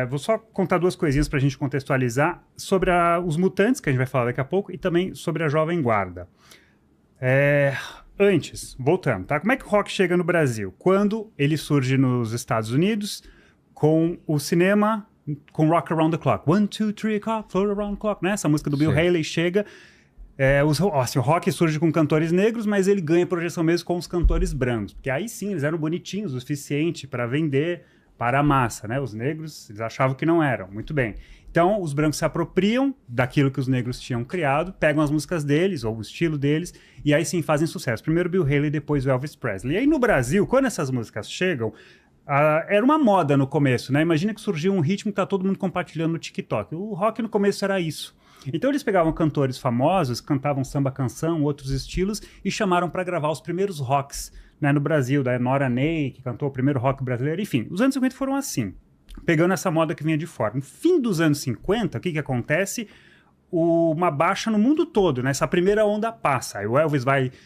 Vou só contar duas coisinhas para a gente contextualizar sobre os Mutantes, que a gente vai falar daqui a pouco, e também sobre a Jovem Guarda. Antes, voltando, tá? Como é que o rock chega no Brasil? Quando ele surge nos Estados Unidos com o cinema, com Rock Around the Clock. 1, 2, 3 o'clock, float around the clock, né? Essa música do Bill Haley chega. O rock surge com cantores negros, mas ele ganha projeção mesmo com os cantores brancos. Porque aí sim, eles eram bonitinhos o suficiente para vender para a massa, né? Os negros, eles achavam que não eram. Muito bem. Então, os brancos se apropriam daquilo que os negros tinham criado, pegam as músicas deles, ou o estilo deles, e aí sim fazem sucesso. Primeiro Bill Haley, depois o Elvis Presley. E aí no Brasil, quando essas músicas chegam, era uma moda no começo, né? Imagina que surgiu um ritmo que tá todo mundo compartilhando no TikTok. O rock no começo era isso. Então eles pegavam cantores famosos, cantavam samba-canção, outros estilos, e chamaram para gravar os primeiros rocks, né, no Brasil, da Nora Ney, que cantou o primeiro rock brasileiro. Enfim, os anos 50 foram assim, pegando essa moda que vinha de fora. No fim dos anos 50, o que acontece? Uma baixa no mundo todo, né? Essa primeira onda passa. Aí o Elvis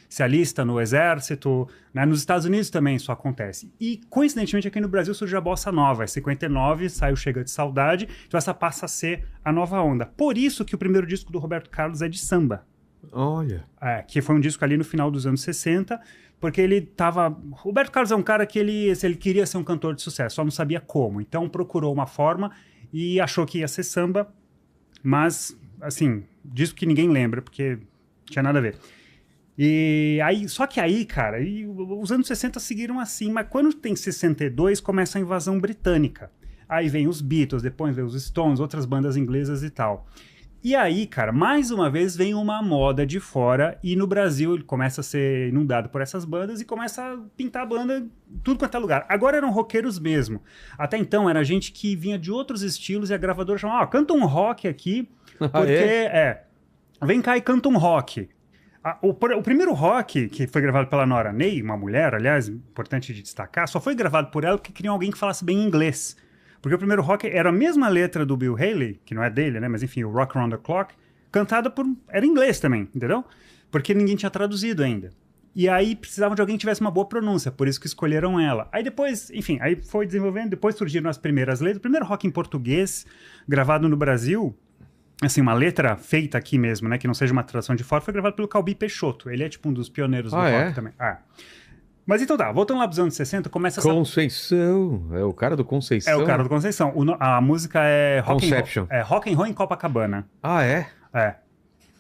se alista no exército, né? Nos Estados Unidos também isso acontece. E, coincidentemente, aqui no Brasil surge a Bossa Nova. Em 59, sai o Chega de Saudade, então essa passa a ser a nova onda. Por isso que o primeiro disco do Roberto Carlos é de samba. Olha. Que foi um disco ali no final dos anos 60, porque ele tava... Roberto Carlos é um cara que ele queria ser um cantor de sucesso, só não sabia como. Então procurou uma forma e achou que ia ser samba, mas, assim, disco que ninguém lembra, porque não tinha nada a ver. E aí, só que aí, cara, os anos 60 seguiram assim, mas quando tem 62, começa a invasão britânica. Aí vem os Beatles, depois vem os Stones, outras bandas inglesas e tal. E aí, cara, mais uma vez vem uma moda de fora e no Brasil ele começa a ser inundado por essas bandas e começa a pintar a banda tudo quanto é lugar. Agora eram roqueiros mesmo. Até então era gente que vinha de outros estilos e a gravadora chamava, canta um rock aqui, porque vem cá e canta um rock. O primeiro rock que foi gravado pela Nora Ney, uma mulher, aliás, importante de destacar, só foi gravado por ela porque queriam alguém que falasse bem inglês. Porque o primeiro rock era a mesma letra do Bill Haley, que não é dele, né? Mas enfim, o Rock Around the Clock, cantada era em inglês também, entendeu? Porque ninguém tinha traduzido ainda. E aí precisavam de alguém que tivesse uma boa pronúncia, por isso que escolheram ela. Aí depois, enfim, aí foi desenvolvendo, depois surgiram as primeiras letras. O primeiro rock em português, gravado no Brasil, assim, uma letra feita aqui mesmo, né? Que não seja uma tradução de fora, foi gravado pelo Calbi Peixoto. Ele é tipo um dos pioneiros do rock também. Mas então tá, voltando lá pros anos 60, começa essa... Conceição, é o cara do Conceição? É o cara do Conceição. A música é Conception. Rock and Roll em Copacabana. Ah, é? É.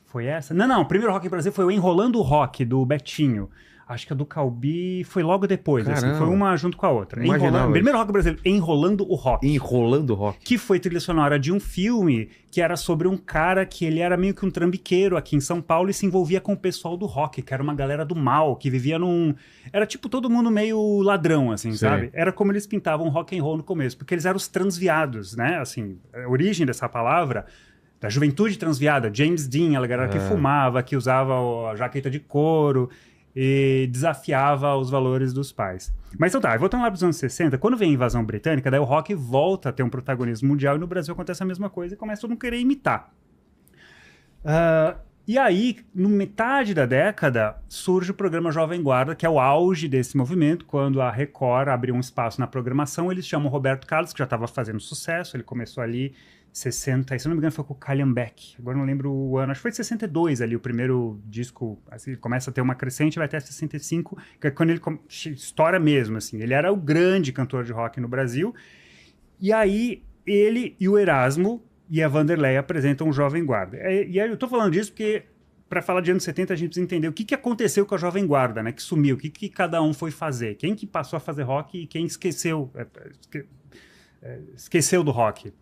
Foi essa? Não, o primeiro Rock em Brasil foi o Enrolando o Rock, do Betinho. Acho que a do Calbi foi logo depois, assim, foi uma junto com a outra. Primeiro rock brasileiro, Enrolando o Rock. Enrolando o Rock. Que foi trilha sonora de um filme que era sobre um cara que ele era meio que um trambiqueiro aqui em São Paulo e se envolvia com o pessoal do rock, que era uma galera do mal, que vivia num... Era tipo todo mundo meio ladrão, assim, sabe? Era como eles pintavam rock and roll no começo, porque eles eram os transviados, né? Assim, a origem dessa palavra... Da juventude transviada, James Dean, a galera que fumava, que usava a jaqueta de couro... e desafiava os valores dos pais. Mas então tá, voltando lá para os anos 60, quando vem a invasão britânica, daí o rock volta a ter um protagonismo mundial e no Brasil acontece a mesma coisa e começa todo mundo a querer imitar. E aí, no metade da década, surge o programa Jovem Guarda, que é o auge desse movimento, quando a Record abriu um espaço na programação, eles chamam o Roberto Carlos, que já estava fazendo sucesso, ele começou ali 60, se não me engano foi com o Calhambeck, agora não lembro o ano, acho que foi de 62 ali, o primeiro disco, assim, começa a ter uma crescente, vai até 65, que é quando ele estoura mesmo, assim, ele era o grande cantor de rock no Brasil, e aí ele e o Erasmo e a Vanderlei apresentam o Jovem Guarda. E aí eu tô falando disso porque, para falar de anos 70, a gente precisa entender o que aconteceu com a Jovem Guarda, né, que sumiu, o que cada um foi fazer, quem que passou a fazer rock e quem esqueceu do rock.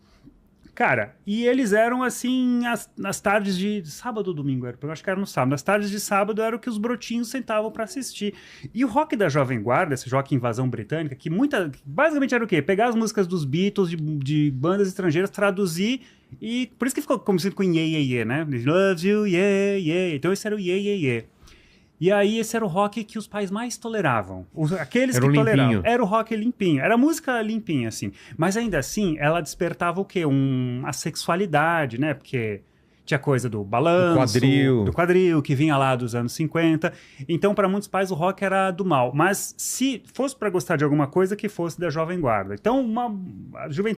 Cara, e eles eram assim, nas tardes de sábado ou domingo, eu acho que era no sábado. Nas tardes de sábado era o que os brotinhos sentavam pra assistir. E o rock da Jovem Guarda, esse rock invasão britânica, que basicamente era o quê? Pegar as músicas dos Beatles, de bandas estrangeiras, traduzir, e por isso que ficou conhecido com Yeah, Yeah, Yeah, né? Loves you, yeah, yeah. Então esse era o Yeah, Yeah, Yeah. E aí esse era o rock que os pais mais toleravam. Aqueles era que toleravam. Limpinho. Era o rock limpinho. Era a música limpinha, assim. Mas ainda assim, ela despertava o quê? A sexualidade, né? Porque tinha coisa do balanço, do quadril, que vinha lá dos anos 50. Então, para muitos pais, o rock era do mal. Mas se fosse para gostar de alguma coisa, que fosse da Jovem Guarda. Então, a juventude